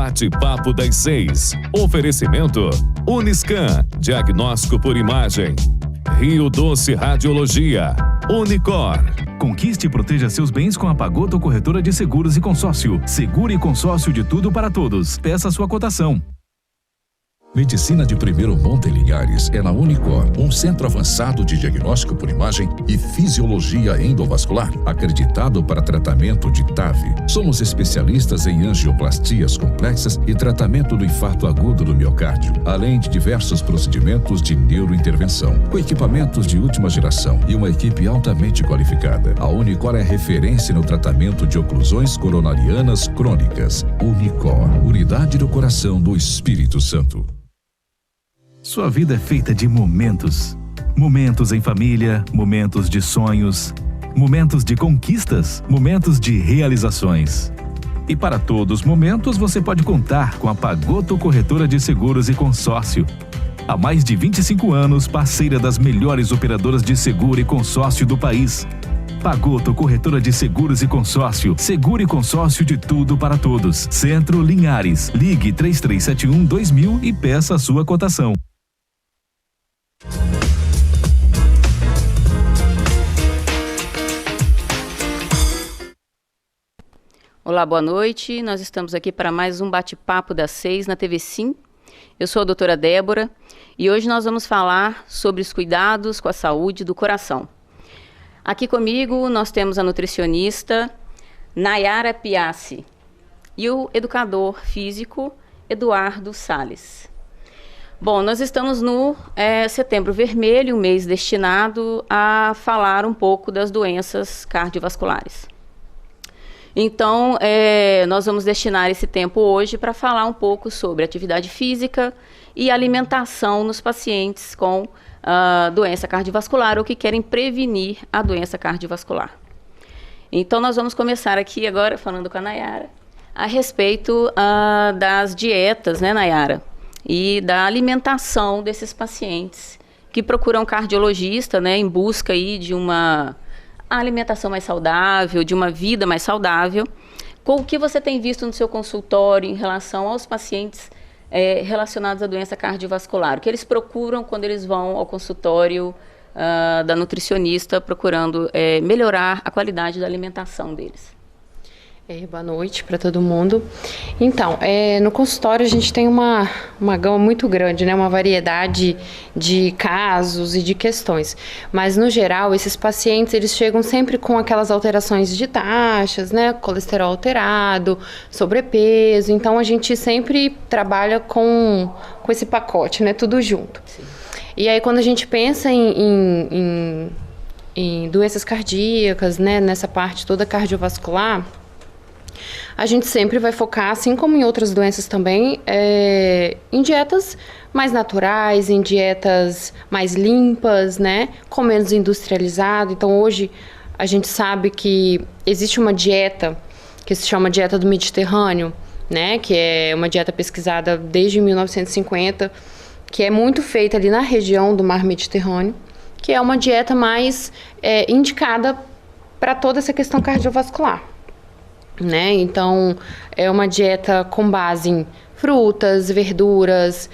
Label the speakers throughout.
Speaker 1: Bate-papo das 6. Oferecimento Uniscan, diagnóstico por imagem. Rio Doce Radiologia. Unicor.
Speaker 2: Conquiste e proteja seus bens com a Pagoto Corretora de Seguros e Consórcio. Seguro e consórcio de tudo para todos. Peça sua cotação.
Speaker 3: Medicina de primeiro monte em Linhares é na Unicor, um centro avançado de diagnóstico por imagem e fisiologia endovascular, acreditado para tratamento de TAV. Somos especialistas em angioplastias complexas e tratamento do infarto agudo do miocárdio, além de diversos procedimentos de neurointervenção, com equipamentos de última geração e uma equipe altamente qualificada. A Unicor é referência no tratamento de oclusões coronarianas crônicas. Unicor, unidade do coração do Espírito Santo.
Speaker 2: Sua vida é feita de momentos. Momentos em família, momentos de sonhos, momentos de conquistas, momentos de realizações. E para todos os momentos você pode contar com a Pagoto Corretora de Seguros e Consórcio. Há mais de 25 anos, parceira das melhores operadoras de seguro e consórcio do país. Pagoto Corretora de Seguros e Consórcio. Seguro e consórcio de tudo para todos. Centro Linhares. Ligue 3371-2000 e peça a sua cotação.
Speaker 4: Olá, boa noite. Nós estamos aqui para mais um bate-papo das 6 na TV Sim. Eu sou a doutora Débora e hoje nós vamos falar sobre os cuidados com a saúde do coração. Aqui comigo nós temos a nutricionista Nayara Piassi e o educador físico Eduardo Salles. Bom, nós estamos no Setembro Vermelho, um mês destinado a falar um pouco das doenças cardiovasculares. Então, nós vamos destinar esse tempo hoje para falar um pouco sobre atividade física e alimentação nos pacientes com doença cardiovascular ou que querem prevenir a doença cardiovascular. Então, nós vamos começar aqui agora falando com a Nayara a respeito das dietas, né, Nayara? E da alimentação desses pacientes que procuram cardiologista, né, em busca aí de uma alimentação mais saudável, de uma vida mais saudável. Com o que você tem visto no seu consultório em relação aos pacientes relacionados à doença cardiovascular? O que eles procuram quando eles vão ao consultório da nutricionista procurando melhorar a qualidade da alimentação deles?
Speaker 5: Boa noite para todo mundo. Então, no consultório a gente tem uma gama muito grande, né? Uma variedade de casos e de questões. Mas, no geral, esses pacientes, eles chegam sempre com aquelas alterações de taxas, né? Colesterol alterado, sobrepeso. Então, a gente sempre trabalha com esse pacote, né? Tudo junto. Sim. E aí, quando a gente pensa em doenças cardíacas, né? Nessa parte toda cardiovascular, a gente sempre vai focar, assim como em outras doenças também, em dietas mais naturais, em dietas mais limpas, né? Com menos industrializado. Então, hoje, a gente sabe que existe uma dieta que se chama dieta do Mediterrâneo, né? Que é uma dieta pesquisada desde 1950, que é muito feita ali na região do Mar Mediterrâneo, que é uma dieta mais indicada para toda essa questão cardiovascular. Né? Então, é uma dieta com base em frutas, verduras,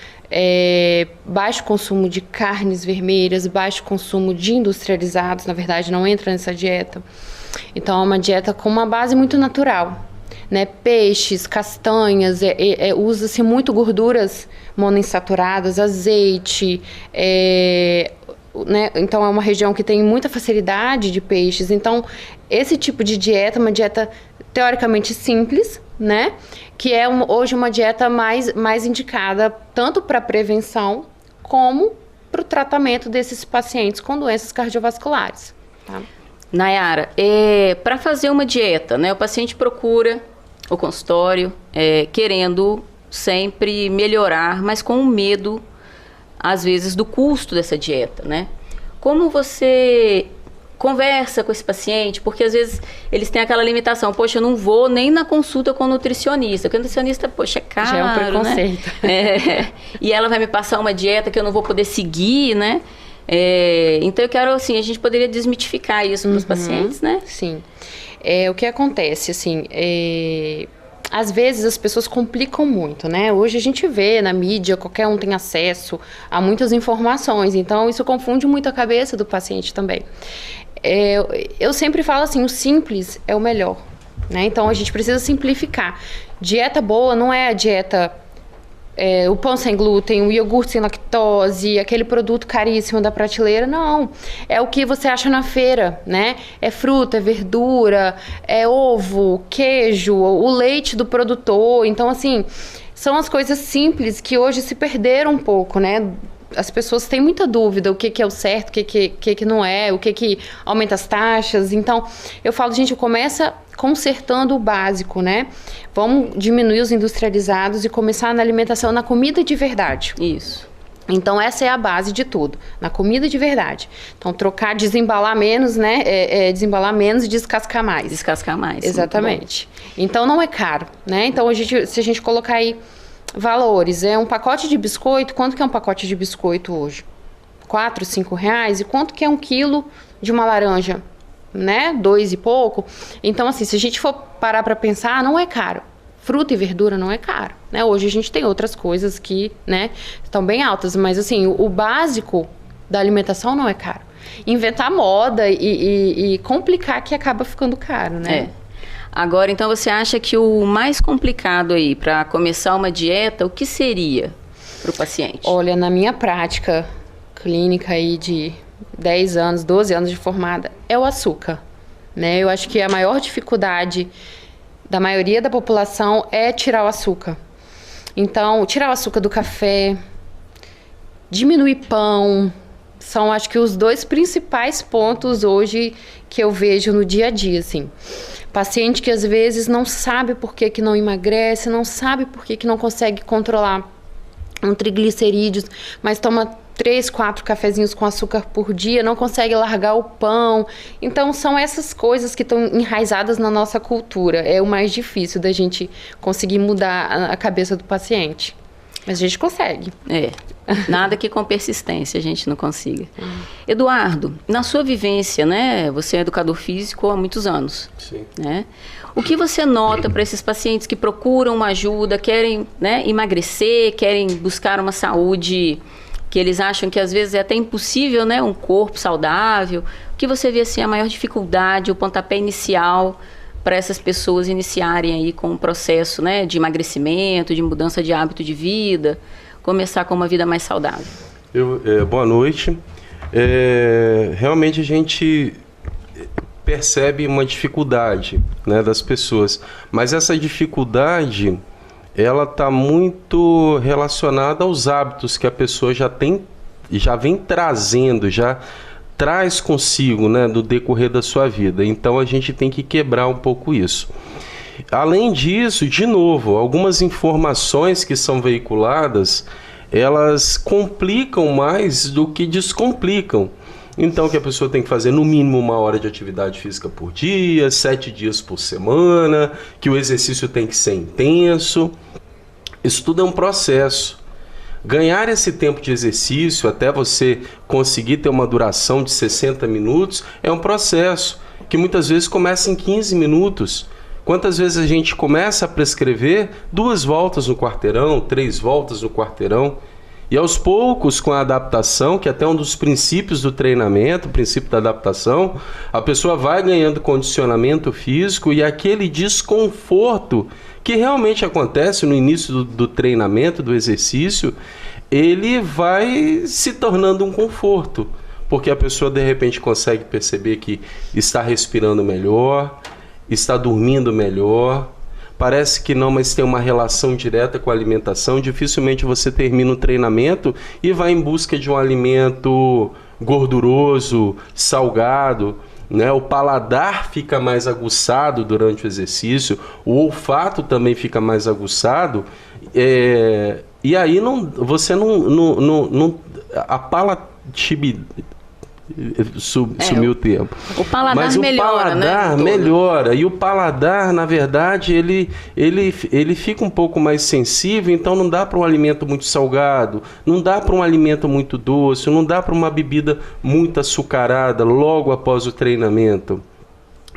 Speaker 5: baixo consumo de carnes vermelhas, baixo consumo de industrializados, na verdade não entra nessa dieta. Então, é uma dieta com uma base muito natural, né? Peixes, castanhas, usa-se muito gorduras monoinsaturadas, azeite, né? Então, é uma região que tem muita facilidade de peixes. Então, esse tipo de dieta é uma dieta teoricamente simples, né? Que é hoje uma dieta mais indicada tanto para prevenção como para o tratamento desses pacientes com doenças cardiovasculares. Tá?
Speaker 4: Nayara, para fazer uma dieta, né? O paciente procura o consultório querendo sempre melhorar, mas com medo, às vezes, do custo dessa dieta, né? Como você conversa com esse paciente, porque às vezes eles têm aquela limitação, poxa, eu não vou nem na consulta com o nutricionista, porque o nutricionista, poxa, é caro,
Speaker 5: já é um preconceito.
Speaker 4: Né? E ela vai me passar uma dieta que eu não vou poder seguir, né? Então eu quero, assim, a gente poderia desmitificar isso para os pacientes, né?
Speaker 5: Sim. O que acontece, assim, às vezes as pessoas complicam muito, né? Hoje a gente vê na mídia, qualquer um tem acesso a muitas informações, então isso confunde muito a cabeça do paciente também. Eu sempre falo assim, o simples é o melhor, né? Então a gente precisa simplificar. Dieta boa não é a dieta... o pão sem glúten, o iogurte sem lactose, aquele produto caríssimo da prateleira, não. É o que você acha na feira, né? É fruta, é verdura, é ovo, queijo, o leite do produtor. Então, assim, são as coisas simples que hoje se perderam um pouco, né? As pessoas têm muita dúvida, o que é o certo, o que não é, o que aumenta as taxas. Então, eu falo, gente, começa consertando o básico, né? Vamos diminuir os industrializados e começar na alimentação, na comida de verdade.
Speaker 4: Isso.
Speaker 5: Então, essa é a base de tudo, na comida de verdade. Então, trocar, desembalar menos, né? Desembalar menos e descascar mais.
Speaker 4: Descascar mais.
Speaker 5: Exatamente. Então, não é caro, né? Então, se a gente colocar aí valores, um pacote de biscoito, quanto que é um pacote de biscoito hoje? 4, 5 reais? E quanto que é 1 quilo de uma laranja? Né? 2 e pouco. Então, assim, se a gente for parar para pensar, não é caro. Fruta e verdura não é caro, né? Hoje a gente tem outras coisas que, né, estão bem altas, mas assim, o básico da alimentação não é caro. Inventar moda e complicar que acaba ficando caro, né?
Speaker 4: Agora, então, você acha que o mais complicado aí para começar uma dieta, o que seria para o paciente?
Speaker 5: Olha, na minha prática clínica aí de 10 anos, 12 anos de formada, é o açúcar, né? Eu acho que a maior dificuldade da maioria da população é tirar o açúcar. Então, tirar o açúcar do café, diminuir pão, são, acho que, os 2 principais pontos hoje que eu vejo no dia a dia, assim. Paciente que às vezes não sabe por que não emagrece, não sabe por que não consegue controlar um triglicerídeos, mas toma 3, 4 cafezinhos com açúcar por dia, não consegue largar o pão. Então, são essas coisas que estão enraizadas na nossa cultura. É o mais difícil da gente conseguir mudar a cabeça do paciente. Mas a gente consegue.
Speaker 4: Nada que com persistência a gente não consiga. Eduardo, na sua vivência, né? Você é educador físico há muitos anos.
Speaker 6: Sim.
Speaker 4: Né? O que você nota para esses pacientes que procuram uma ajuda, querem, né, emagrecer, querem buscar uma saúde que eles acham que às vezes é até impossível, né? Um corpo saudável. O que você vê assim a maior dificuldade, o pontapé inicial para essas pessoas iniciarem aí com um processo, né, de emagrecimento, de mudança de hábito de vida, começar com uma vida mais saudável?
Speaker 6: Boa noite. Realmente a gente percebe uma dificuldade, né, das pessoas, mas essa dificuldade ela está muito relacionada aos hábitos que a pessoa já vem trazendo, já traz consigo, né, do decorrer da sua vida. Então a gente tem que quebrar um pouco isso. Além disso, de novo, algumas informações que são veiculadas, elas complicam mais do que descomplicam. Então que a pessoa tem que fazer no mínimo 1 hora de atividade física por dia, 7 dias por semana, que o exercício tem que ser intenso. Isso tudo é um processo. Ganhar esse tempo de exercício até você conseguir ter uma duração de 60 minutos é um processo que muitas vezes começa em 15 minutos. Quantas vezes a gente começa a prescrever 2 voltas no quarteirão, 3 voltas no quarteirão, e aos poucos, com a adaptação, que é até um dos princípios do treinamento, o princípio da adaptação, a pessoa vai ganhando condicionamento físico e aquele desconforto que realmente acontece no início do treinamento, do exercício, ele vai se tornando um conforto, porque a pessoa de repente consegue perceber que está respirando melhor, está dormindo melhor, parece que não, mas tem uma relação direta com a alimentação. Dificilmente você termina o treinamento e vai em busca de um alimento gorduroso, salgado, né? O paladar fica mais aguçado durante o exercício, o olfato também fica mais aguçado, e aí você não a palatabilidade sumiu o tempo.
Speaker 4: O paladar
Speaker 6: mas o
Speaker 4: melhora,
Speaker 6: paladar,
Speaker 4: né?
Speaker 6: melhora. E o paladar, na verdade, ele fica um pouco mais sensível, então não dá para um alimento muito salgado, não dá para um alimento muito doce, não dá para uma bebida muito açucarada logo após o treinamento.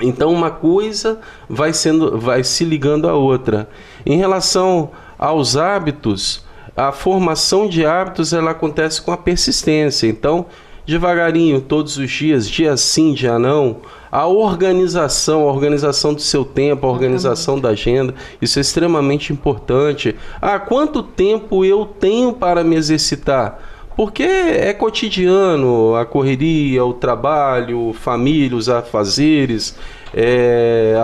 Speaker 6: Então uma coisa vai se ligando à outra. Em relação aos hábitos, a formação de hábitos ela acontece com a persistência. Então, devagarinho, todos os dias, dia sim, dia não, a organização do seu tempo, a organização da agenda, isso é extremamente importante. Quanto tempo eu tenho para me exercitar? Porque é cotidiano, a correria, o trabalho, família, os afazeres,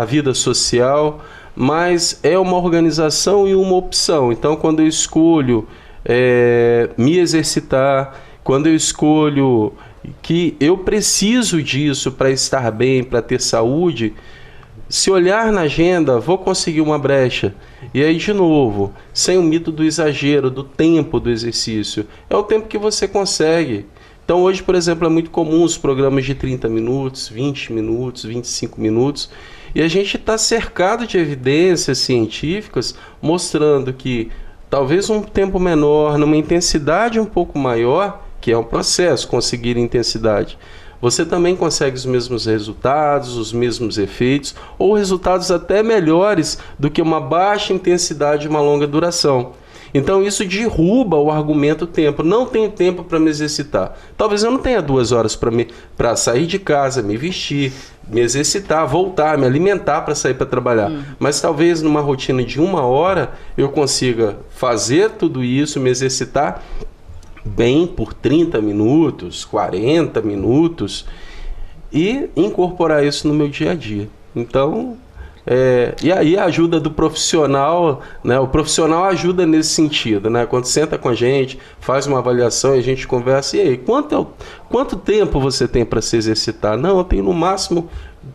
Speaker 6: a vida social, mas é uma organização e uma opção. Então, quando eu escolho me exercitar, quando eu escolho que eu preciso disso para estar bem, para ter saúde, se olhar na agenda, vou conseguir uma brecha. E aí, de novo, sem o mito do exagero, do tempo do exercício. É o tempo que você consegue. Então, hoje, por exemplo, é muito comum os programas de 30 minutos, 20 minutos, 25 minutos. E a gente está cercado de evidências científicas mostrando que talvez um tempo menor, numa intensidade um pouco maior, que é um processo, conseguir intensidade, você também consegue os mesmos resultados, os mesmos efeitos, ou resultados até melhores do que uma baixa intensidade e uma longa duração. Então isso derruba o argumento tempo. Não tenho tempo para me exercitar. Talvez eu não tenha 2 horas para sair de casa, me vestir, me exercitar, voltar, me alimentar para sair para trabalhar. Mas talvez numa rotina de 1 hora eu consiga fazer tudo isso, me exercitar bem por 30 minutos, 40 minutos e incorporar isso no meu dia a dia. Então, e aí a ajuda do profissional, né? O profissional ajuda nesse sentido, né? Quando senta com a gente, faz uma avaliação e a gente conversa, e aí, quanto tempo você tem para se exercitar? Não, eu tenho no máximo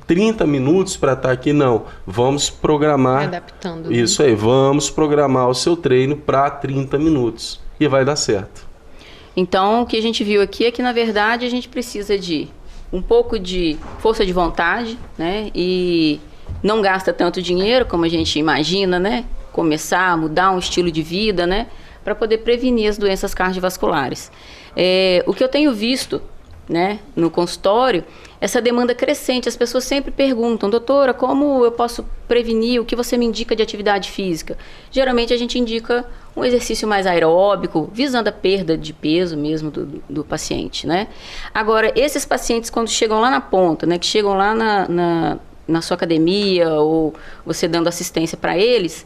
Speaker 6: 30 minutos para estar aqui. Não, vamos programar,
Speaker 5: adaptando,
Speaker 6: isso aí, vamos programar o seu treino para 30 minutos e vai dar certo.
Speaker 4: Então, o que a gente viu aqui é que, na verdade, a gente precisa de um pouco de força de vontade, né? E não gasta tanto dinheiro como a gente imagina, né? Começar a mudar um estilo de vida, né? Para poder prevenir as doenças cardiovasculares. O que eu tenho visto, né, no consultório, essa demanda crescente. As pessoas sempre perguntam: doutora, como eu posso prevenir? O que você me indica de atividade física? Geralmente a gente indica um exercício mais aeróbico, visando a perda de peso mesmo do paciente, né? Agora, esses pacientes, quando chegam lá na ponta, né, que chegam lá na sua academia, ou você dando assistência para eles,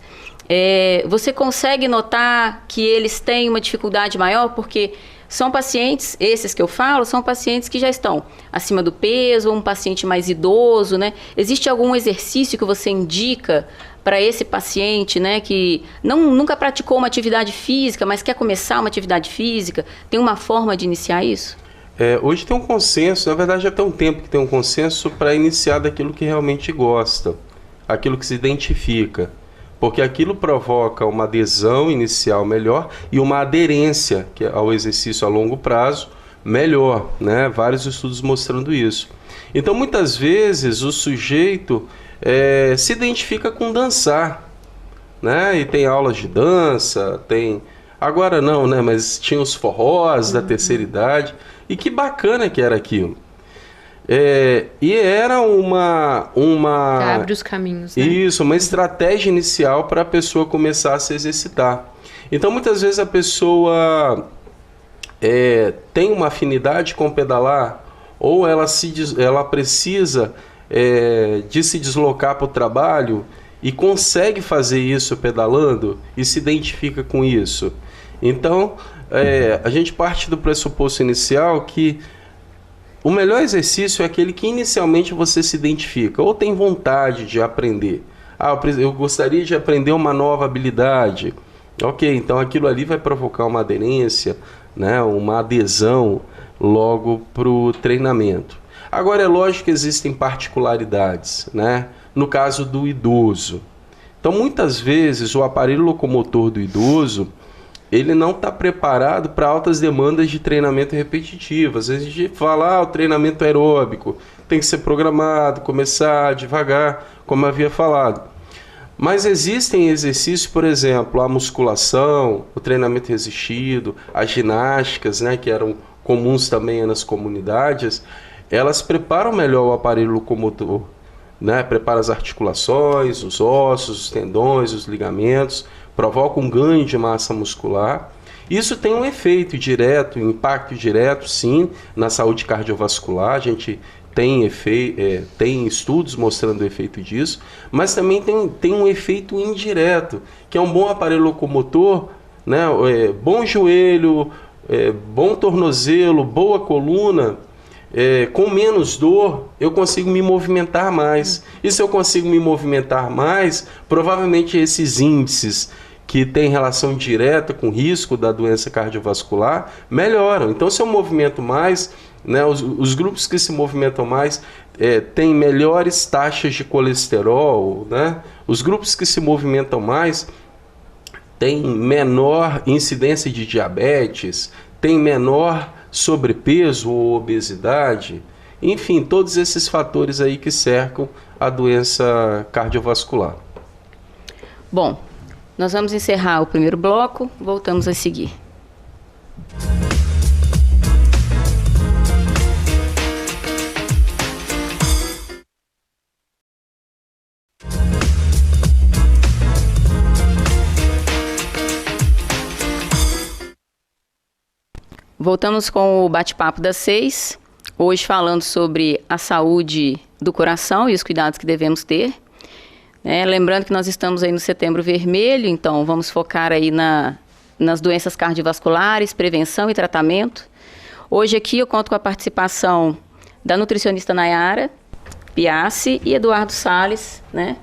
Speaker 4: você consegue notar que eles têm uma dificuldade maior, porque são pacientes, esses que eu falo, são pacientes que já estão acima do peso, ou um paciente mais idoso, né? Existe algum exercício que você indica para esse paciente, né, que nunca praticou uma atividade física, mas quer começar uma atividade física? Tem uma forma de iniciar isso?
Speaker 6: Hoje tem um consenso, na verdade já tem um tempo que tem um consenso para iniciar daquilo que realmente gosta, aquilo que se identifica. Porque aquilo provoca uma adesão inicial melhor e uma aderência ao exercício a longo prazo melhor, né? Vários estudos mostrando isso. Então, muitas vezes, o sujeito se identifica com dançar, né? E tem aulas de dança, tem... Agora não, né? Mas tinha os forrós da terceira idade. E que bacana que era aquilo. E era uma
Speaker 5: abre os caminhos, né?
Speaker 6: Isso, uma estratégia inicial para a pessoa começar a se exercitar. Então, muitas vezes a pessoa tem uma afinidade com pedalar, ou ela precisa de se deslocar para o trabalho e consegue fazer isso pedalando e se identifica com isso. Então, a gente parte do pressuposto inicial que o melhor exercício é aquele que inicialmente você se identifica ou tem vontade de aprender. Eu gostaria de aprender uma nova habilidade. Ok, então aquilo ali vai provocar uma aderência, né, uma adesão logo para o treinamento. Agora, é lógico que existem particularidades, né? No caso do idoso. Então, muitas vezes, o aparelho locomotor do idoso, ele não está preparado para altas demandas de treinamento repetitivo. Às vezes a gente fala, o treinamento aeróbico tem que ser programado, começar devagar, como eu havia falado. Mas existem exercícios, por exemplo, a musculação, o treinamento resistido, as ginásticas, né, que eram comuns também nas comunidades, elas preparam melhor o aparelho locomotor né? Prepara as articulações, os ossos, os tendões, os ligamentos, provoca um ganho de massa muscular. Isso tem um efeito direto, um impacto direto, sim, na saúde cardiovascular. A gente tem estudos mostrando o efeito disso, mas também tem um efeito indireto, que é um bom aparelho locomotor, né? Bom joelho, bom tornozelo, boa coluna, com menos dor, eu consigo me movimentar mais. E se eu consigo me movimentar mais, provavelmente esses índices que têm relação direta com o risco da doença cardiovascular melhoram. Então, se eu movimento mais, né, os grupos que se movimentam mais têm melhores taxas de colesterol, né? Os grupos que se movimentam mais têm menor incidência de diabetes, têm menor sobrepeso ou obesidade, enfim, todos esses fatores aí que cercam a doença cardiovascular.
Speaker 4: Bom, nós vamos encerrar o primeiro bloco, voltamos a seguir. Voltamos com o bate-papo das 6, hoje falando sobre a saúde do coração e os cuidados que devemos ter. Lembrando que nós estamos aí no Setembro Vermelho, então vamos focar aí nas doenças cardiovasculares, prevenção e tratamento. Hoje aqui eu conto com a participação da nutricionista Nayara Piassi e Eduardo Salles, né?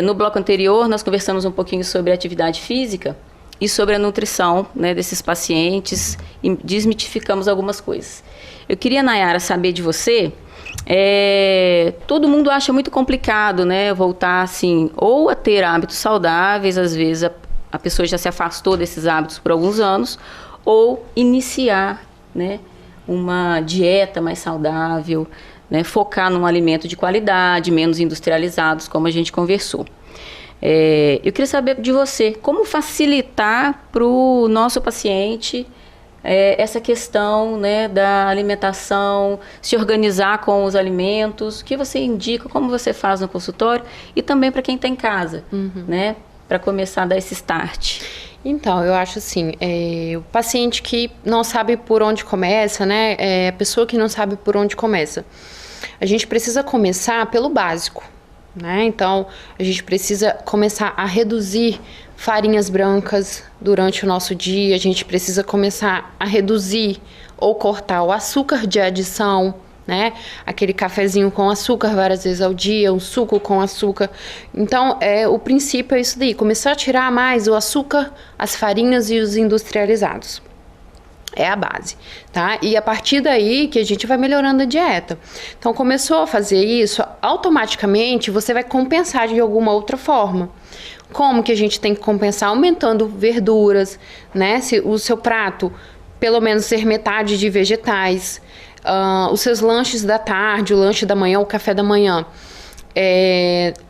Speaker 4: No bloco anterior nós conversamos um pouquinho sobre atividade física e sobre a nutrição, né, desses pacientes e desmitificamos algumas coisas. Eu queria, Nayara, saber de você, todo mundo acha muito complicado, né, voltar assim, ou a ter hábitos saudáveis, às vezes a pessoa já se afastou desses hábitos por alguns anos, ou iniciar, né, uma dieta mais saudável, né, focar num alimento de qualidade, menos industrializados, como a gente conversou. Eu queria saber de você, como facilitar para o nosso paciente essa questão, né, da alimentação, se organizar com os alimentos, o que você indica, como você faz no consultório e também para quem está em casa, né, para começar a dar esse start.
Speaker 5: Então, eu acho assim, o paciente que não sabe por onde começa, né, a pessoa que não sabe por onde começa, a gente precisa começar pelo básico. Né? Então, a gente precisa começar a reduzir farinhas brancas durante o nosso dia, a gente precisa começar a reduzir ou cortar o açúcar de adição, né? Aquele cafezinho com açúcar várias vezes ao dia, um suco com açúcar. Então, o princípio é isso daí, começar a tirar mais o açúcar, as farinhas e os industrializados. É a base, tá? E a partir daí que a gente vai melhorando a dieta. Então, começou a fazer isso, automaticamente você vai compensar de alguma outra forma. Como que a gente tem que compensar? Aumentando verduras, né? Se o seu prato, pelo menos ser metade de vegetais, os seus lanches da tarde, o lanche da manhã, o café da manhã,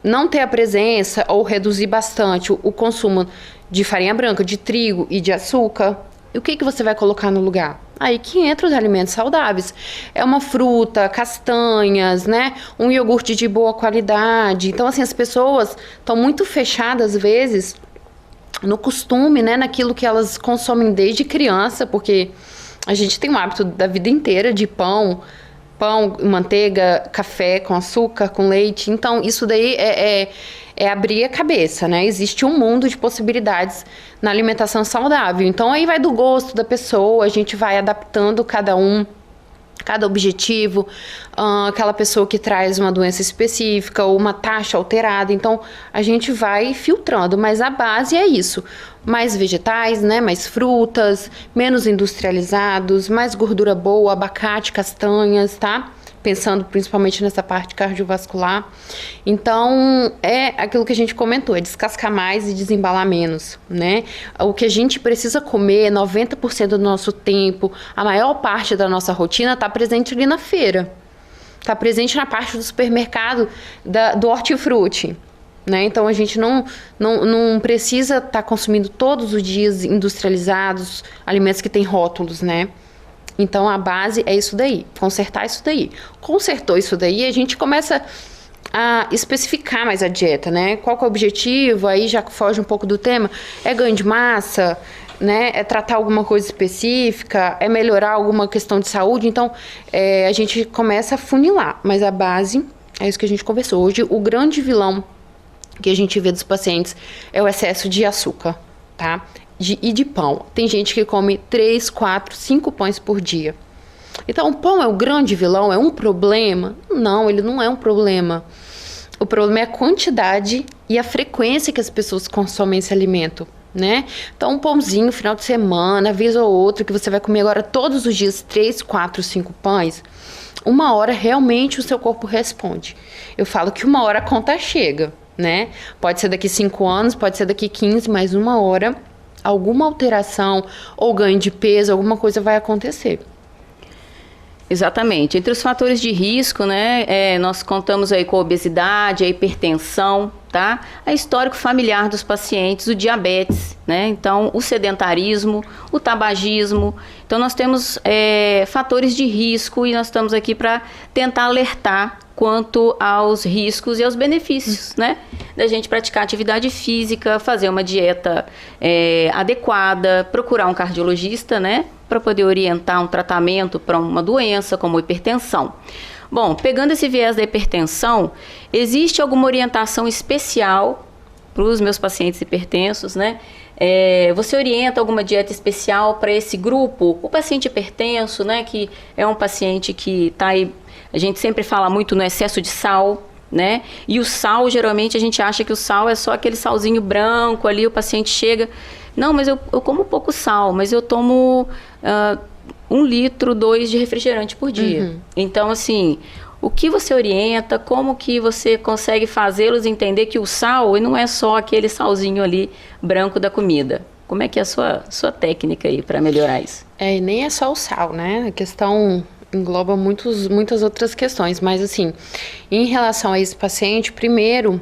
Speaker 5: não ter a presença ou reduzir bastante o consumo de farinha branca, de trigo e de açúcar. E o que você vai colocar no lugar? Aí que entra os alimentos saudáveis. É uma fruta, castanhas, né? Um iogurte de boa qualidade. Então, assim, as pessoas estão muito fechadas, às vezes, no costume, né? Naquilo que elas consomem desde criança, porque a gente tem um hábito da vida inteira de pão, manteiga, café com açúcar, com leite. Então, isso daí é abrir a cabeça, né? Existe um mundo de possibilidades na alimentação saudável. Então, aí vai do gosto da pessoa, a gente vai adaptando cada objetivo, aquela pessoa que traz uma doença específica ou uma taxa alterada. Então, a gente vai filtrando, mas a base é isso. Mais vegetais, né? Mais frutas, menos industrializados, mais gordura boa, abacate, castanhas, tá? Pensando principalmente nessa parte cardiovascular. Então, é aquilo que a gente comentou, é descascar mais e desembalar menos, né? O que a gente precisa comer, 90% do nosso tempo, a maior parte da nossa rotina está presente ali na feira. Está presente na parte do supermercado, do hortifruti. Né? Então, a gente não precisa estar consumindo todos os dias industrializados, alimentos que têm rótulos, né? Então, a base é isso daí, consertar isso daí. Consertou isso daí, a gente começa a especificar mais a dieta, né? Qual que é o objetivo? Aí já foge um pouco do tema. É ganho de massa, né? É tratar alguma coisa específica? É melhorar alguma questão de saúde? Então, a gente começa a funilar, mas a base é isso que a gente conversou. Hoje, o grande vilão que a gente vê dos pacientes é o excesso de açúcar, tá? E de pão. Tem gente que come 3, 4, 5 pães por dia. Então, o pão é o grande vilão? É um problema? Não, ele não é um problema. O problema é a quantidade e a frequência que as pessoas consomem esse alimento, né? Então, um pãozinho, final de semana, vez ou outra, que você vai comer agora todos os dias 3, 4, 5 pães, uma hora realmente o seu corpo responde. Eu falo que uma hora a conta chega, né? Pode ser daqui 5 anos, pode ser daqui 15, mas uma hora alguma alteração ou ganho de peso, alguma coisa vai acontecer.
Speaker 4: Exatamente. Entre os fatores de risco, né, nós contamos aí com a obesidade, a hipertensão, tá? A histórico familiar dos pacientes, o diabetes, né? Então, o sedentarismo, o tabagismo. Então, nós temos fatores de risco e nós estamos aqui para tentar alertar quanto aos riscos e aos benefícios, né? Da gente praticar atividade física, fazer uma dieta adequada, procurar um cardiologista, né? Para poder orientar um tratamento para uma doença como hipertensão. Bom, pegando esse viés da hipertensão, existe alguma orientação especial para os meus pacientes hipertensos, né? Você orienta alguma dieta especial para esse grupo? O paciente hipertenso, né? Que é um paciente que está aí, a gente sempre fala muito no excesso de sal, né? E o sal, geralmente, a gente acha que o sal é só aquele salzinho branco ali, o paciente chega... Não, mas eu como pouco sal, mas eu tomo 1 litro, 2 de refrigerante por dia. Uhum. Então, assim, o que você orienta, como que você consegue fazê-los entender que o sal não é só aquele salzinho ali branco da comida? Como é que é a sua técnica aí para melhorar isso?
Speaker 5: E nem é só o sal, né? A questão engloba muitas outras questões, mas assim, em relação a esse paciente, primeiro...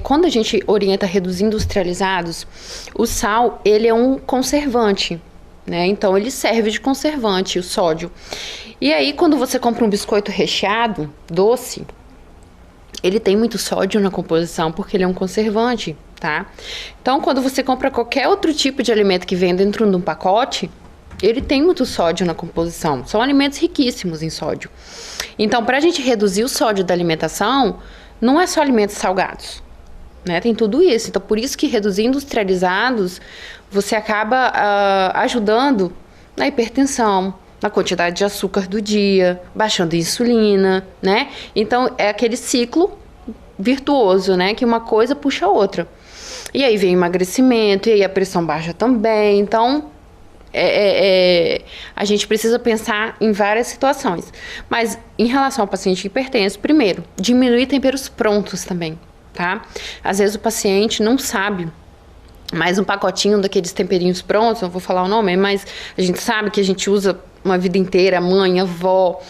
Speaker 5: quando a gente orienta a reduzir industrializados, o sal, ele é um conservante, né? Então, ele serve de conservante, o sódio. E aí, quando você compra um biscoito recheado, doce, ele tem muito sódio na composição, porque ele é um conservante, tá? Então, quando você compra qualquer outro tipo de alimento que vem dentro de um pacote, ele tem muito sódio na composição. São alimentos riquíssimos em sódio. Então, para a gente reduzir o sódio da alimentação... Não é só alimentos salgados, né? Tem tudo isso. Então, por isso que reduzir industrializados, você acaba ajudando na hipertensão, na quantidade de açúcar do dia, baixando a insulina, né? Então, é aquele ciclo virtuoso, né? Que uma coisa puxa a outra. E aí vem emagrecimento, e aí a pressão baixa também. Então... a gente precisa pensar em várias situações. Mas, em relação ao paciente hipertenso, primeiro, diminuir temperos prontos também, tá? Às vezes o paciente não sabe, mas um pacotinho daqueles temperinhos prontos, não vou falar o nome, mas a gente sabe que a gente usa uma vida inteira, mãe, avó...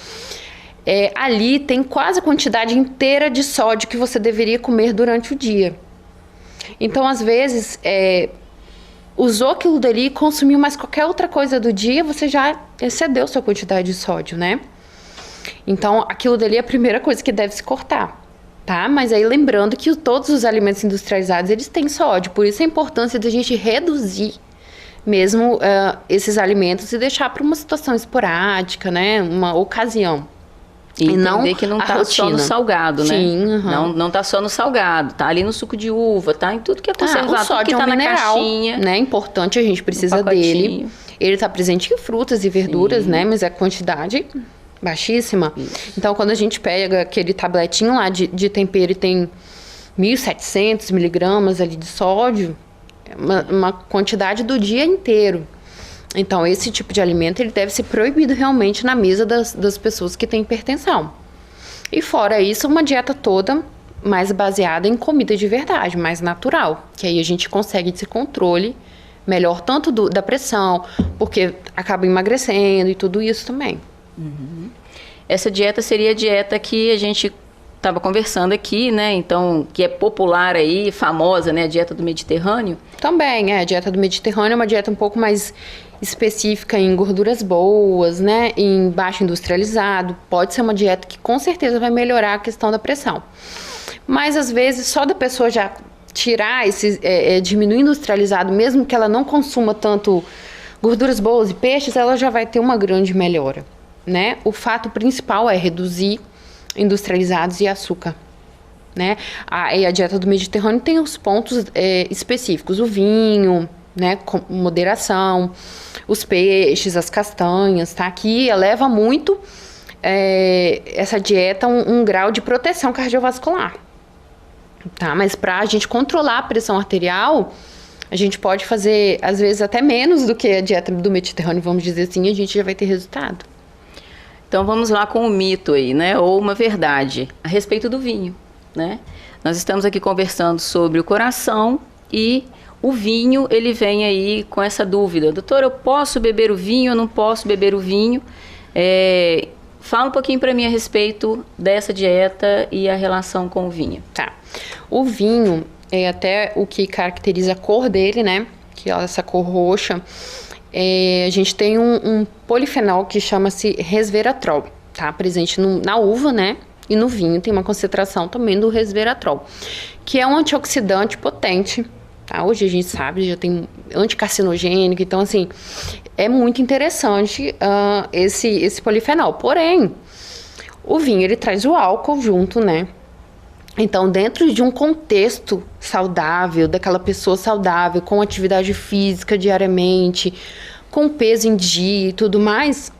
Speaker 5: ali tem quase a quantidade inteira de sódio que você deveria comer durante o dia. Então, às vezes... usou aquilo dali, consumiu mais qualquer outra coisa do dia, você já excedeu sua quantidade de sódio, né? Então, aquilo dali é a primeira coisa que deve se cortar, tá? Mas aí lembrando que todos os alimentos industrializados, eles têm sódio, por isso a importância da gente reduzir mesmo esses alimentos e deixar para uma situação esporádica, né? Uma ocasião.
Speaker 4: E entender que não está só no salgado, né?
Speaker 5: Sim,
Speaker 4: não está só no salgado, tá ali no suco de uva, tá em tudo que é conservado,
Speaker 5: o sódio
Speaker 4: tudo que
Speaker 5: é um
Speaker 4: tá
Speaker 5: mineral,
Speaker 4: na caixinha,
Speaker 5: né? Importante, a gente precisa dele. Ele está presente em frutas e verduras, sim, né? Mas a quantidade baixíssima. Isso. Então, quando a gente pega aquele tabletinho lá de tempero e tem 1.700 miligramas ali de sódio, é uma quantidade do dia inteiro. Então, esse tipo de alimento, ele deve ser proibido realmente na mesa das pessoas que têm hipertensão. E fora isso, uma dieta toda mais baseada em comida de verdade, mais natural. Que aí a gente consegue esse controle melhor, tanto da pressão, porque acaba emagrecendo e tudo isso também.
Speaker 4: Uhum. Essa dieta seria a dieta que a gente estava conversando aqui, né? Então, que é popular aí, famosa, né? A dieta do Mediterrâneo.
Speaker 5: Também, a dieta do Mediterrâneo é uma dieta um pouco mais específica em gorduras boas, né, em baixo industrializado, pode ser uma dieta que com certeza vai melhorar a questão da pressão. Mas às vezes só da pessoa já tirar diminuir industrializado, mesmo que ela não consuma tanto gorduras boas e peixes, ela já vai ter uma grande melhora, né? O fato principal é reduzir industrializados e açúcar, né? A dieta do Mediterrâneo tem os pontos específicos, o vinho, né, com moderação, os peixes, as castanhas, tá? Que eleva muito essa dieta um grau de proteção cardiovascular, tá? Mas para a gente controlar a pressão arterial, a gente pode fazer, às vezes, até menos do que a dieta do Mediterrâneo, vamos dizer assim, e a gente já vai ter resultado.
Speaker 4: Então vamos lá com o mito aí, né? Ou uma verdade a respeito do vinho, né? Nós estamos aqui conversando sobre o coração e o vinho, ele vem aí com essa dúvida. Doutor, eu posso beber o vinho ou não posso beber o vinho? Fala um pouquinho para mim a respeito dessa dieta e a relação com o vinho.
Speaker 5: Tá. O vinho é até o que caracteriza a cor dele, né? Que é essa cor roxa. A gente tem um polifenol que chama-se resveratrol, tá? Presente na uva, né? E no vinho tem uma concentração também do resveratrol, que é um antioxidante potente, tá? Hoje a gente sabe, já tem anticarcinogênico, então assim, é muito interessante esse polifenol. Porém, o vinho, ele traz o álcool junto, né? Então, dentro de um contexto saudável, daquela pessoa saudável, com atividade física diariamente, com peso em dia e tudo mais,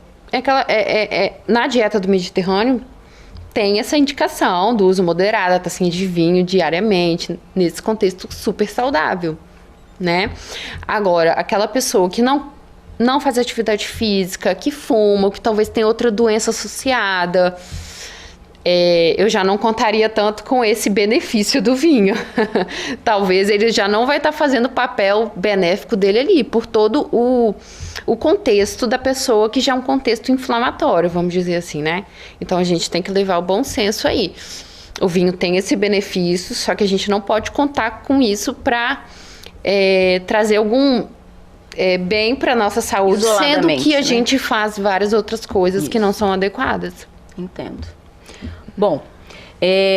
Speaker 5: na dieta do Mediterrâneo, tem essa indicação do uso moderado da tacinha de vinho diariamente, nesse contexto super saudável, né? Agora, aquela pessoa que não faz atividade física, que fuma, que talvez tenha outra doença associada, eu já não contaria tanto com esse benefício do vinho. Talvez ele já não vai estar fazendo o papel benéfico dele ali, por todo o contexto da pessoa, que já é um contexto inflamatório, vamos dizer assim, né? Então a gente tem que levar o bom senso aí. O vinho tem esse benefício, só que a gente não pode contar com isso para trazer algum bem para nossa saúde, sendo que a gente faz várias outras coisas que não são adequadas.
Speaker 4: Entendo. Bom,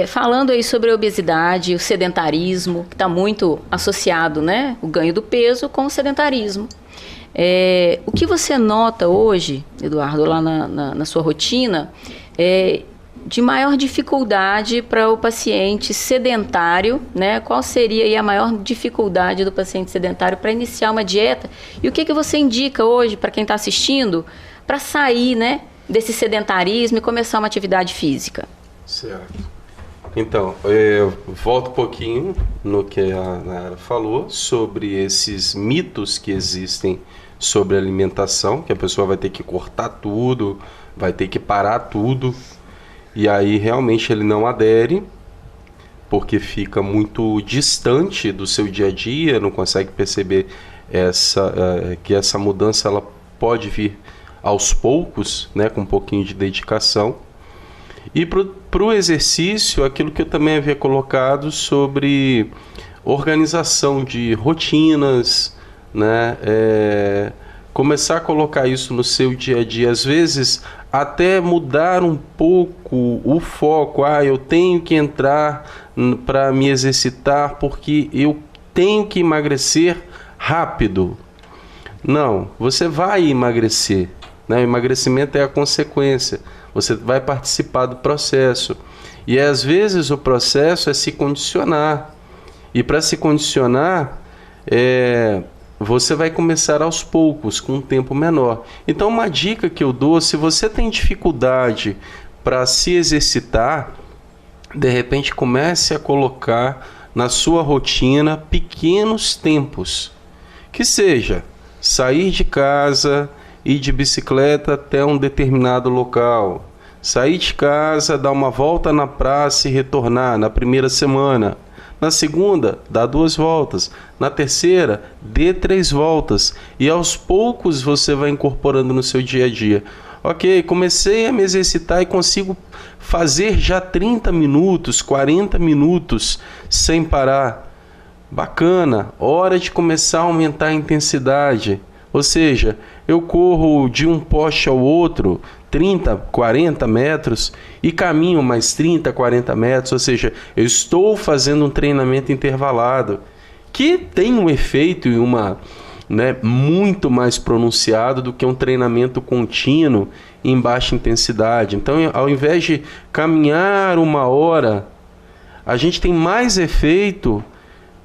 Speaker 4: falando aí sobre a obesidade, o sedentarismo, que está muito associado, né? O ganho do peso com o sedentarismo. O que você nota hoje, Eduardo, lá na sua rotina, de maior dificuldade para o paciente sedentário, né? Qual seria aí a maior dificuldade do paciente sedentário para iniciar uma dieta? E o que você indica hoje para quem está assistindo para sair, né, desse sedentarismo e começar uma atividade física?
Speaker 6: Certo. Então, eu volto um pouquinho no que a Nayara falou sobre esses mitos que existem sobre alimentação, que a pessoa vai ter que cortar tudo, vai ter que parar tudo, e aí realmente ele não adere, porque fica muito distante do seu dia a dia, não consegue perceber que essa mudança ela pode vir aos poucos, né, com um pouquinho de dedicação. E para o exercício, aquilo que eu também havia colocado sobre organização de rotinas, né? Começar a colocar isso no seu dia a dia, às vezes até mudar um pouco o foco. Eu tenho que entrar para me exercitar porque eu tenho que emagrecer rápido. Não, você vai emagrecer, né? O emagrecimento é a consequência. Você vai participar do processo. E às vezes o processo é se condicionar. E para se condicionar, você vai começar aos poucos, com um tempo menor. Então uma dica que eu dou, se você tem dificuldade para se exercitar, de repente comece a colocar na sua rotina pequenos tempos. Que seja sair de casa, ir de bicicleta até um determinado local, sair de casa, dar uma volta na praça e retornar na primeira semana. Na segunda, dá 2 voltas. Na terceira, dê 3 voltas. E aos poucos você vai incorporando no seu dia a dia. Ok, comecei a me exercitar e consigo fazer já 30 minutos, 40 minutos sem parar. Bacana, hora de começar a aumentar a intensidade. Ou seja, eu corro de um poste ao outro 30, 40 metros e caminho mais 30, 40 metros, ou seja, eu estou fazendo um treinamento intervalado que tem um efeito e muito mais pronunciado do que um treinamento contínuo em baixa intensidade. Então, ao invés de caminhar 1 hora, a gente tem mais efeito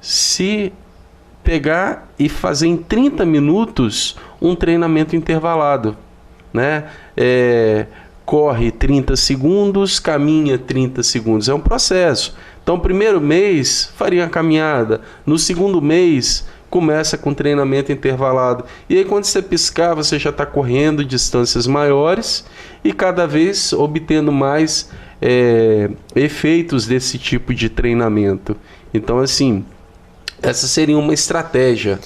Speaker 6: se pegar e fazer em 30 minutos um treinamento intervalado, né? Corre 30 segundos, caminha 30 segundos. É um processo. Então, primeiro mês, faria a caminhada. No segundo mês, começa com treinamento intervalado. E aí, quando você piscar, você já está correndo distâncias maiores e cada vez obtendo mais efeitos desse tipo de treinamento. Então, assim, essa seria uma estratégia.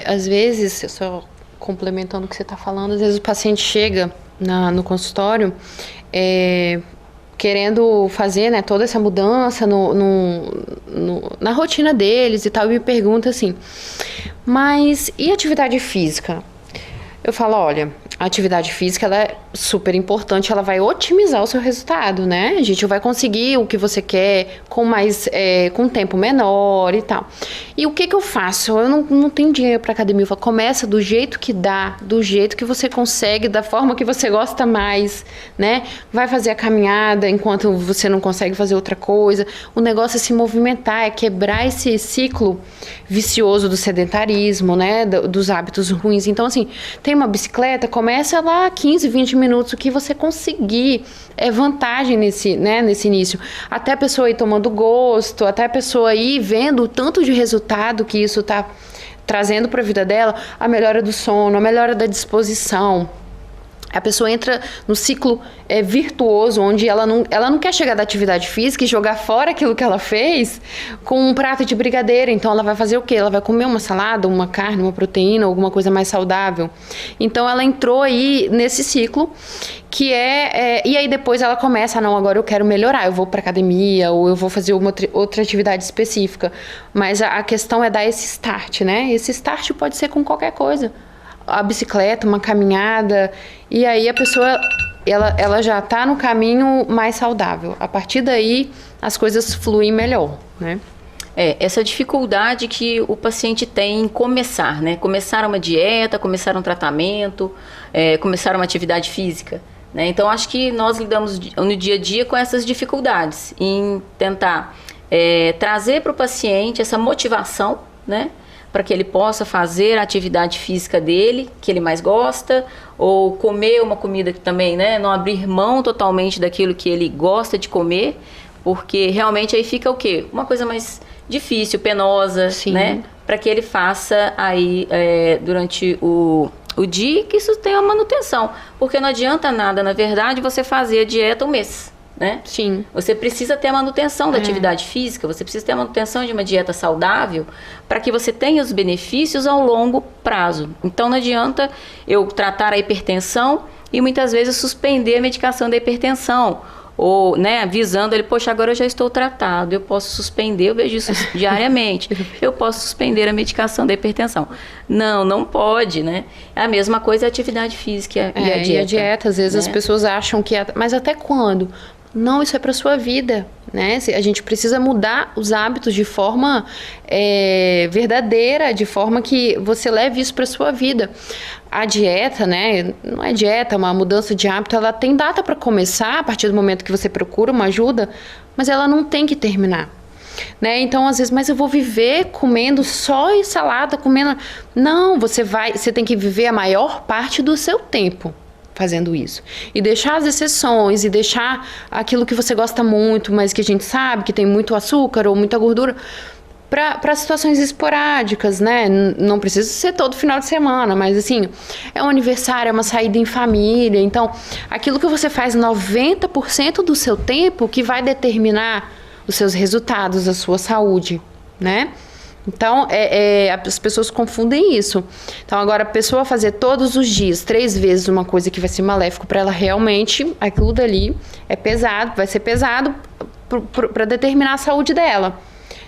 Speaker 5: Às vezes, só complementando o que você está falando, às vezes o paciente chega no consultório querendo fazer, né, toda essa mudança na rotina deles e tal, e me pergunta assim, mas e atividade física? Eu falo, olha, a atividade física ela é super importante, ela vai otimizar o seu resultado, né? A gente vai conseguir o que você quer com tempo menor e tal. E o que eu faço? Eu não tenho dinheiro para academia. Eu falo, começa do jeito que dá, do jeito que você consegue, da forma que você gosta mais, né? Vai fazer a caminhada enquanto você não consegue fazer outra coisa. O negócio é se movimentar, é quebrar esse ciclo vicioso do sedentarismo, né? Dos hábitos ruins. Então, assim, tem uma bicicleta, começa lá 15, 20 minutos, o que você conseguir é vantagem nesse início. Até a pessoa ir tomando gosto, até a pessoa ir vendo o tanto de resultado que isso está trazendo para a vida dela, a melhora do sono, a melhora da disposição. A pessoa entra no ciclo virtuoso, onde ela não quer chegar da atividade física e jogar fora aquilo que ela fez com um prato de brigadeiro. Então, ela vai fazer o quê? Ela vai comer uma salada, uma carne, uma proteína, alguma coisa mais saudável. Então, ela entrou aí nesse ciclo que e aí depois ela começa, não, agora eu quero melhorar, eu vou para academia ou eu vou fazer outra atividade específica. Mas a questão é dar esse start, né? Esse start pode ser com qualquer coisa. A bicicleta, uma caminhada, e aí a pessoa ela já está no caminho mais saudável. A partir daí as coisas fluem melhor, né?
Speaker 4: Essa dificuldade que o paciente tem em começar, né? Começar uma dieta, começar um tratamento, começar uma atividade física, né? Então acho que nós lidamos no dia a dia com essas dificuldades em tentar trazer para o paciente essa motivação, né? Para que ele possa fazer a atividade física dele, que ele mais gosta, ou comer uma comida que também, né, não abrir mão totalmente daquilo que ele gosta de comer, porque realmente aí fica o quê? Uma coisa mais difícil, penosa, sim, né, para que ele faça aí durante o dia, que isso tenha uma manutenção, porque não adianta nada, na verdade, você fazer a dieta um mês. Né?
Speaker 5: Sim.
Speaker 4: Você precisa ter a manutenção da atividade física, você precisa ter a manutenção de uma dieta saudável para que você tenha os benefícios ao longo prazo. Então não adianta eu tratar a hipertensão e muitas vezes suspender a medicação da hipertensão, ou, né, avisando ele, poxa, agora eu já estou tratado, eu posso suspender, eu vejo isso diariamente, eu posso suspender a medicação da hipertensão. Não pode, né? É a mesma coisa a atividade física e a dieta.
Speaker 5: E a dieta, às vezes, né, as pessoas acham que... Mas até quando? Não, isso é para sua vida, né? A gente precisa mudar os hábitos de forma verdadeira, de forma que você leve isso para sua vida. A dieta, né? Não é dieta, uma mudança de hábito, ela tem data para começar a partir do momento que você procura uma ajuda, mas ela não tem que terminar. Né? Então, às vezes, mas eu vou viver comendo só salada, comendo... Não, você tem que viver a maior parte do seu tempo fazendo isso. E deixar as exceções, e deixar aquilo que você gosta muito, mas que a gente sabe que tem muito açúcar ou muita gordura, para situações esporádicas, né? Não precisa ser todo final de semana, mas assim, é um aniversário, é uma saída em família. Então, aquilo que você faz 90% do seu tempo que vai determinar os seus resultados, a sua saúde, né? Então, as pessoas confundem isso. Então, agora, a pessoa fazer todos os dias, 3 vezes uma coisa que vai ser maléfico para ela, realmente, aquilo dali é pesado, vai ser pesado para determinar a saúde dela.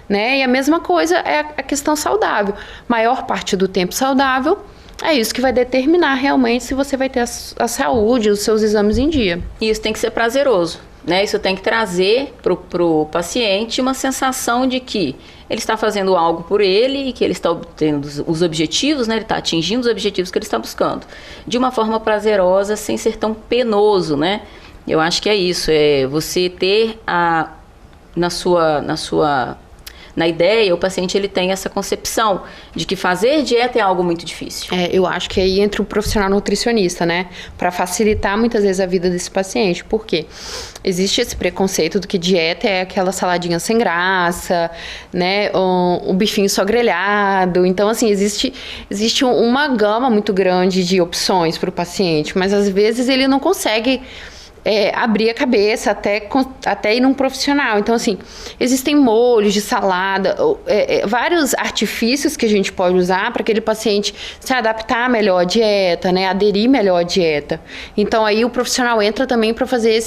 Speaker 5: né? E a mesma coisa é a questão saudável. Maior parte do tempo saudável, é isso que vai determinar realmente se você vai ter a saúde, os seus exames em dia.
Speaker 4: E isso tem que ser prazeroso, né? Isso tem que trazer para o paciente uma sensação de que ele está fazendo algo por ele e que ele está obtendo os objetivos, né? Ele está atingindo os objetivos que ele está buscando. De uma forma prazerosa, sem ser tão penoso, né? Eu acho que é isso, é você ter na ideia, o paciente ele tem essa concepção de que fazer dieta é algo muito difícil.
Speaker 5: Eu acho que aí entra o profissional nutricionista, né? Para facilitar muitas vezes a vida desse paciente. Por quê? Existe esse preconceito do que dieta é aquela saladinha sem graça, né? Um bifinho só grelhado. Então, assim, existe uma gama muito grande de opções para o paciente, mas às vezes ele não consegue abrir a cabeça até ir num profissional. Então, assim, existem molhos de salada, vários artifícios que a gente pode usar para aquele paciente se adaptar melhor à dieta, né? Aderir melhor à dieta. Então, aí o profissional entra também para fazer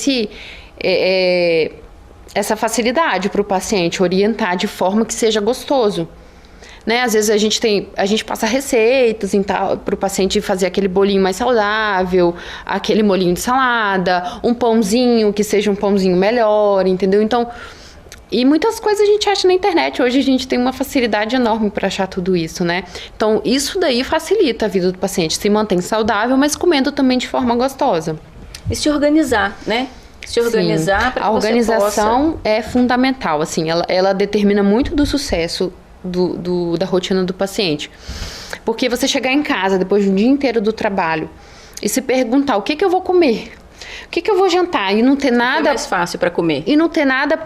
Speaker 5: essa facilidade para o paciente, orientar de forma que seja gostoso. Né? Às vezes a gente passa receitas para o paciente fazer aquele bolinho mais saudável, aquele molhinho de salada, um pãozinho que seja um pãozinho melhor, entendeu? Então, e muitas coisas a gente acha na internet. Hoje a gente tem uma facilidade enorme para achar tudo isso, né? Então, isso daí facilita a vida do paciente, se mantém saudável, mas comendo também de forma gostosa.
Speaker 4: E se organizar, né? Se organizar para que você possa... A organização
Speaker 5: é fundamental, assim, ela determina muito do sucesso da rotina do paciente. Porque você chegar em casa depois de um dia inteiro do trabalho e se perguntar o que eu vou comer, o que eu vou jantar e não ter nada...
Speaker 4: É mais fácil para comer.
Speaker 5: E não ter nada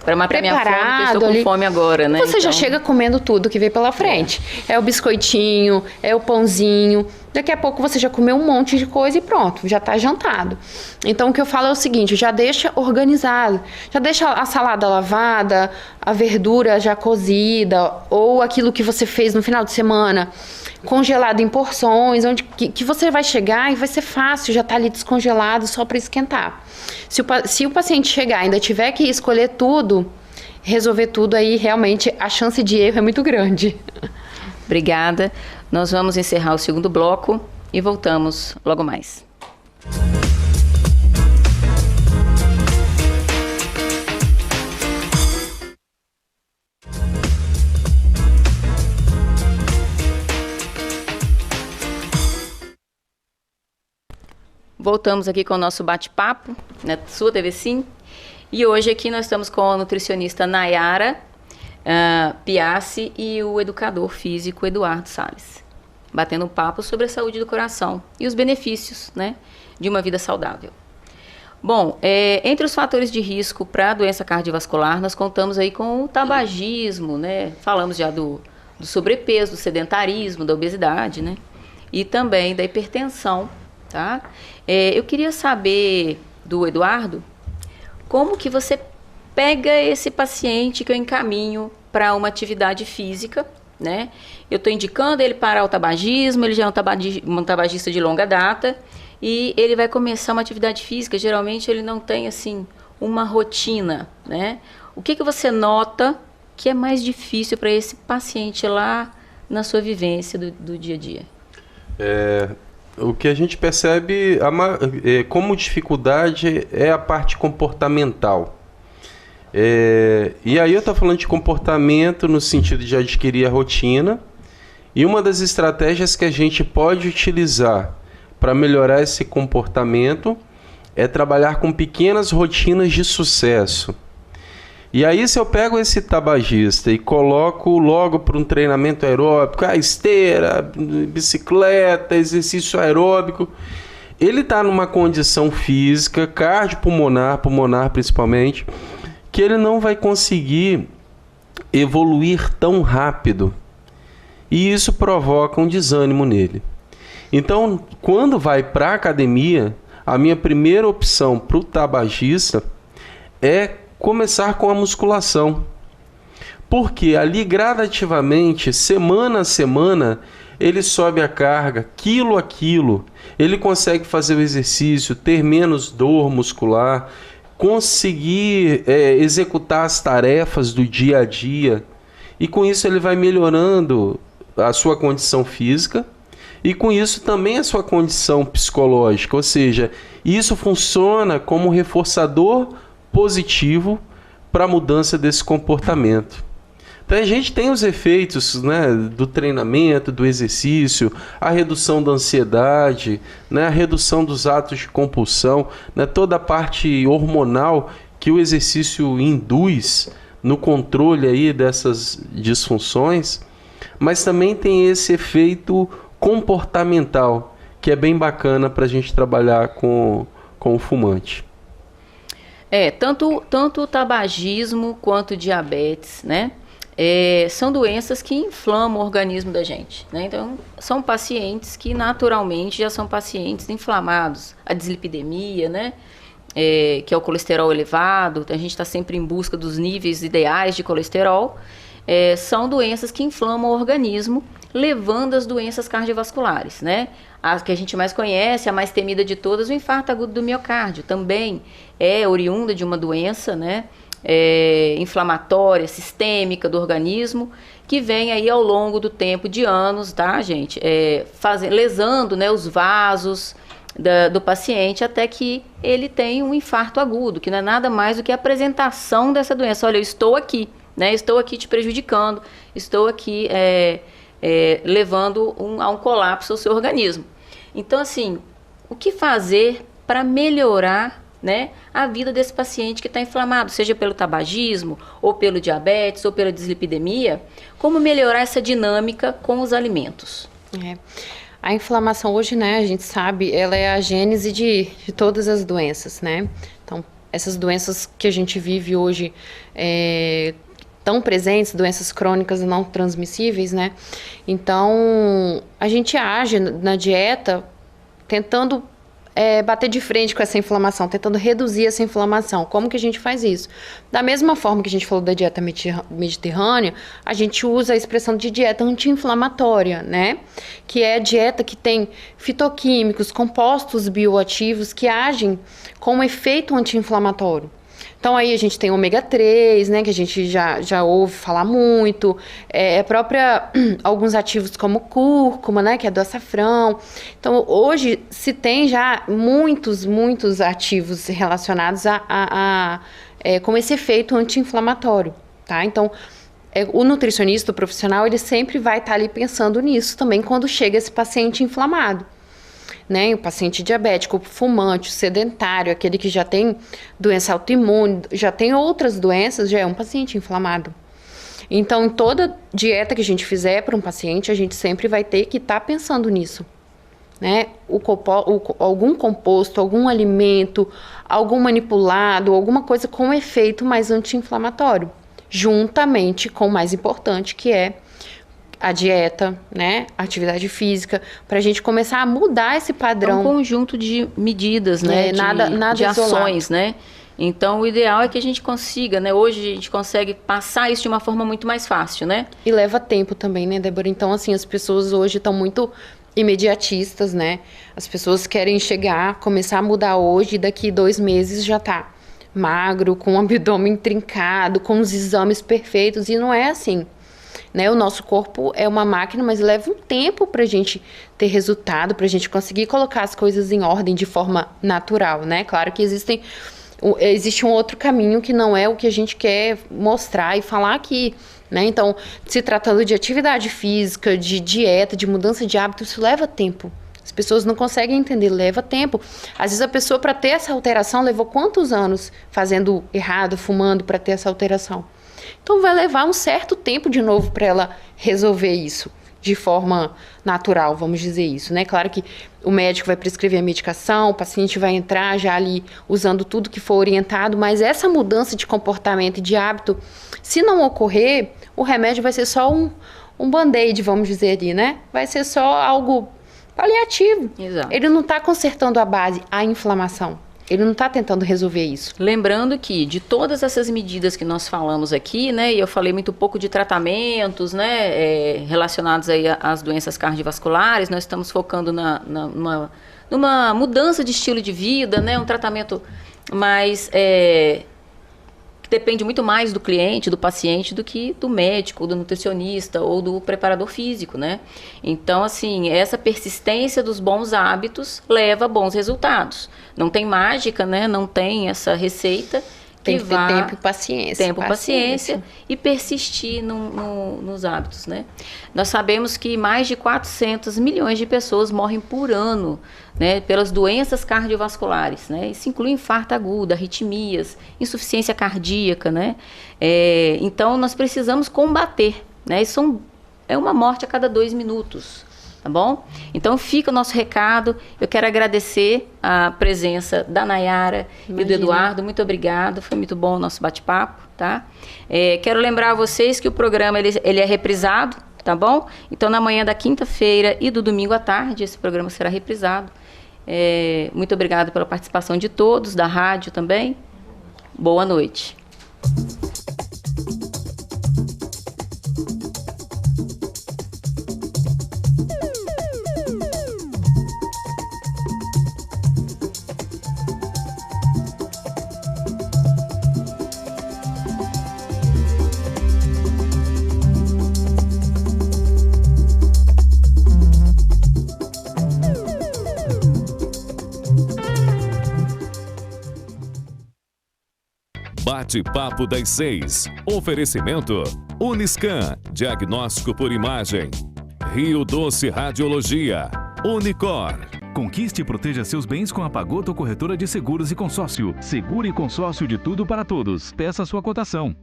Speaker 4: para matar
Speaker 5: preparado,
Speaker 4: minha fome, porque eu estou com fome agora, né?
Speaker 5: Você já chega comendo tudo que vem pela frente. É o biscoitinho, é o pãozinho. Daqui a pouco você já comeu um monte de coisa e pronto, já está jantado. Então, o que eu falo é o seguinte, já deixa organizado. Já deixa a salada lavada, a verdura já cozida, ou aquilo que você fez no final de semana, congelado em porções, onde que você vai chegar e vai ser fácil, já está ali descongelado só para esquentar. Se o paciente chegar e ainda tiver que escolher tudo, resolver tudo, aí realmente a chance de erro é muito grande.
Speaker 4: Obrigada. Nós vamos encerrar o segundo bloco e voltamos logo mais. Voltamos aqui com o nosso bate-papo na sua TV Sim. E hoje aqui nós estamos com a nutricionista Nayara Piassi e o educador físico Eduardo Salles, batendo um papo sobre a saúde do coração e os benefícios, né, de uma vida saudável. Bom, entre os fatores de risco para a doença cardiovascular, nós contamos aí com o tabagismo, né, falamos já do sobrepeso, do sedentarismo, da obesidade, né, e também da hipertensão, tá? Eu queria saber do Eduardo, como que você pega esse paciente que eu encaminho para uma atividade física, né? Eu estou indicando ele para o tabagismo, ele já é um tabagista de longa data e ele vai começar uma atividade física. Geralmente ele não tem assim uma rotina, né? O que você nota que é mais difícil para esse paciente lá na sua vivência do dia a dia?
Speaker 6: O que a gente percebe como dificuldade é a parte comportamental. E aí eu estou falando de comportamento no sentido de adquirir a rotina, e uma das estratégias que a gente pode utilizar para melhorar esse comportamento é trabalhar com pequenas rotinas de sucesso. E aí se eu pego esse tabagista e coloco logo para um treinamento aeróbico, esteira, bicicleta, exercício aeróbico, ele está numa condição física, cardiopulmonar, pulmonar principalmente, que ele não vai conseguir evoluir tão rápido. E isso provoca um desânimo nele. Então, quando vai para a academia, a minha primeira opção para o tabagista é começar com a musculação. Porque ali gradativamente, semana a semana, ele sobe a carga, quilo a quilo. Ele consegue fazer o exercício, ter menos dor muscular, conseguir executar as tarefas do dia a dia e com isso ele vai melhorando a sua condição física e com isso também a sua condição psicológica, ou seja, isso funciona como reforçador positivo para a mudança desse comportamento. Então a gente tem os efeitos, né, do treinamento, do exercício, a redução da ansiedade, né, a redução dos atos de compulsão, né, toda a parte hormonal que o exercício induz no controle aí dessas disfunções, mas também tem esse efeito comportamental, que é bem bacana para a gente trabalhar com o fumante.
Speaker 4: Tanto o tabagismo quanto o diabetes, né? São doenças que inflamam o organismo da gente, né? Então, são pacientes que naturalmente já são pacientes inflamados. A dislipidemia, né? Que é o colesterol elevado, então a gente está sempre em busca dos níveis ideais de colesterol. São doenças que inflamam o organismo, levando às doenças cardiovasculares, né? A que a gente mais conhece, a mais temida de todas, o infarto agudo do miocárdio, também é oriunda de uma doença, né? Inflamatória, sistêmica do organismo, que vem aí ao longo do tempo de anos, tá, gente? Lesando, né, os vasos do paciente até que ele tem um infarto agudo, que não é nada mais do que a apresentação dessa doença. Olha, eu estou aqui, né? Estou aqui te prejudicando, estou aqui levando a um colapso ao seu organismo. Então, assim, o que fazer para melhorar, né, a vida desse paciente que está inflamado, seja pelo tabagismo, ou pelo diabetes, ou pela dislipidemia? Como melhorar essa dinâmica com os alimentos?
Speaker 5: A inflamação hoje, né, a gente sabe, ela é a gênese de todas as doenças, né? Então, essas doenças que a gente vive hoje tão presentes, doenças crônicas não transmissíveis, né? Então, a gente age na dieta tentando bater de frente com essa inflamação, tentando reduzir essa inflamação. Como que a gente faz isso? Da mesma forma que a gente falou da dieta mediterrânea, a gente usa a expressão de dieta anti-inflamatória, né? Que é a dieta que tem fitoquímicos, compostos bioativos que agem com um efeito anti-inflamatório. Então, aí a gente tem ômega 3, né, que a gente já ouve falar muito, alguns ativos como cúrcuma, né, que é do açafrão. Então, hoje se tem já muitos ativos relacionados com esse efeito anti-inflamatório, tá? Então, o nutricionista, o profissional, ele sempre vai estar ali pensando nisso também quando chega esse paciente inflamado. Né, o paciente diabético, o fumante, o sedentário, aquele que já tem doença autoimune, já tem outras doenças, já é um paciente inflamado. Então, em toda dieta que a gente fizer para um paciente, a gente sempre vai ter que estar pensando nisso. Né? Algum composto, algum alimento, algum manipulado, alguma coisa com efeito mais anti-inflamatório, juntamente com o mais importante, que é a dieta, né, a atividade física, para a gente começar a mudar esse padrão.
Speaker 4: É um conjunto de medidas, né, de ações, né? Então, o ideal é que a gente consiga, né? Hoje a gente consegue passar isso de uma forma muito mais fácil, né?
Speaker 5: E leva tempo também, né, Débora? Então, assim, as pessoas hoje estão muito imediatistas, né? As pessoas querem chegar, começar a mudar hoje e daqui 2 meses já tá magro, com o abdômen trincado, com os exames perfeitos, e não é assim. Né, o nosso corpo é uma máquina, mas leva um tempo para a gente ter resultado, para a gente conseguir colocar as coisas em ordem de forma natural, né? Claro que existe um outro caminho que não é o que a gente quer mostrar e falar aqui, né? Então, se tratando de atividade física, de dieta, de mudança de hábito, isso leva tempo. As pessoas não conseguem entender, leva tempo. Às vezes a pessoa, para ter essa alteração, levou quantos anos fazendo errado, fumando, para ter essa alteração? Então, vai levar um certo tempo de novo para ela resolver isso de forma natural, vamos dizer isso, né? Claro que o médico vai prescrever a medicação, o paciente vai entrar já ali usando tudo que for orientado, mas essa mudança de comportamento e de hábito, se não ocorrer, o remédio vai ser só um band-aid, vamos dizer ali, né? Vai ser só algo paliativo.
Speaker 4: Exato.
Speaker 5: Ele não está consertando a base, a inflamação. Ele não está tentando resolver isso.
Speaker 4: Lembrando que de todas essas medidas que nós falamos aqui, né, e eu falei muito pouco de tratamentos, né, relacionados aí às doenças cardiovasculares, nós estamos focando numa mudança de estilo de vida, né, um tratamento mais que depende muito mais do cliente, do paciente, do que do médico, do nutricionista ou do preparador físico, né? Então, assim, essa persistência dos bons hábitos leva a bons resultados. Não tem mágica, né? Não tem essa receita.
Speaker 5: Tem que ter tempo e paciência.
Speaker 4: Tempo, paciência e persistir nos hábitos, né? Nós sabemos que mais de 400 milhões de pessoas morrem por ano, né, pelas doenças cardiovasculares, né? Isso inclui infarto agudo, arritmias, insuficiência cardíaca, né? Então, nós precisamos combater, né? Isso é uma morte a cada 2 minutos. Tá bom? Então fica o nosso recado. Eu quero agradecer a presença da Nayara e do Eduardo. Muito obrigado. Foi muito bom o nosso bate-papo, tá? Quero lembrar a vocês que o programa ele é reprisado, tá bom? Então na manhã da quinta-feira e do domingo à tarde esse programa será reprisado. Muito obrigado pela participação de todos, da rádio também. Boa noite.
Speaker 1: Bate-papo das 6. Oferecimento Uniscan, diagnóstico por imagem. Rio Doce Radiologia. Unicor.
Speaker 2: Conquiste e proteja seus bens com a Pagoto Corretora de Seguros e Consórcio. Seguro e consórcio de tudo para todos. Peça sua cotação.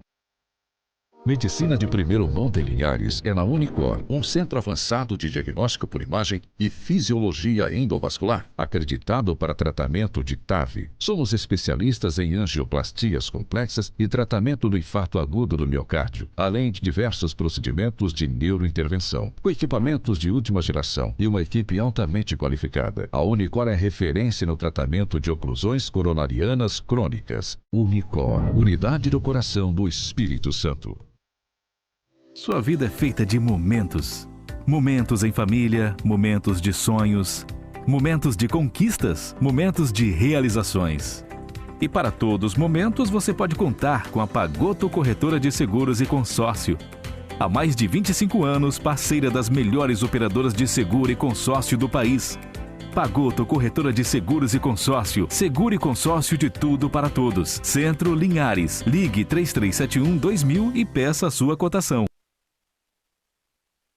Speaker 3: Medicina de primeira mão de Linhares é na Unicor, um centro avançado de diagnóstico por imagem e fisiologia endovascular, acreditado para tratamento de TAV. Somos especialistas em angioplastias complexas e tratamento do infarto agudo do miocárdio, além de diversos procedimentos de neurointervenção, com equipamentos de última geração e uma equipe altamente qualificada. A Unicor é referência no tratamento de oclusões coronarianas crônicas. Unicor, Unidade do Coração do Espírito Santo.
Speaker 2: Sua vida é feita de momentos. Momentos em família, momentos de sonhos, momentos de conquistas, momentos de realizações. E para todos os momentos você pode contar com a Pagoto Corretora de Seguros e Consórcio. Há mais de 25 anos, parceira das melhores operadoras de seguro e consórcio do país. Pagoto Corretora de Seguros e Consórcio. Seguro e consórcio de tudo para todos. Centro Linhares. Ligue 3371-2000 e peça a sua cotação.